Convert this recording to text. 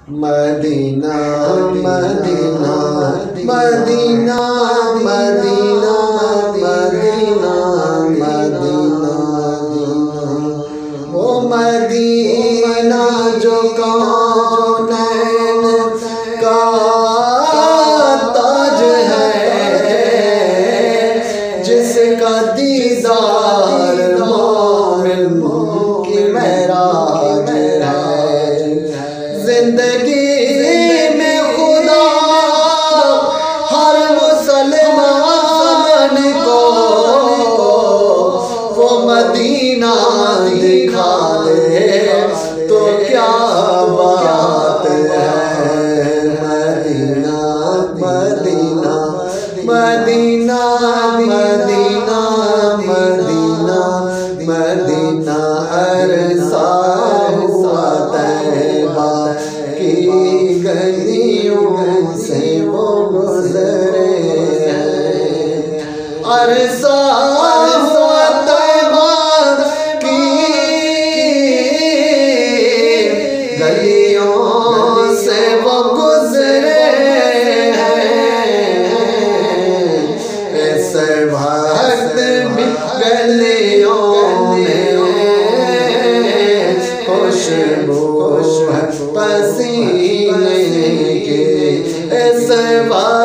مدینہ مدینہ مدینہ مدینہ مدینہ مدینہ وہ مدینہ جو کونین کا تاج ہے، جس کا دیدار مومن کی معراج ہے۔ زندگی میں خدا ہر مسلمان کو وہ مدینہ دکھا دے تو کیا بات ہے۔ مدینہ مدینہ مدینہ مدینہ مدینہ مدینہ عرصہ ہوا طیبہ کی گلیوں سے وہ گزرے ہیں۔ عرصہ ہوا طیبہ کی گلیوں سے وہ گزرے ہیں۔ اس وقت بھی گلیوں میں خوشبو پسینے کی، اس وقت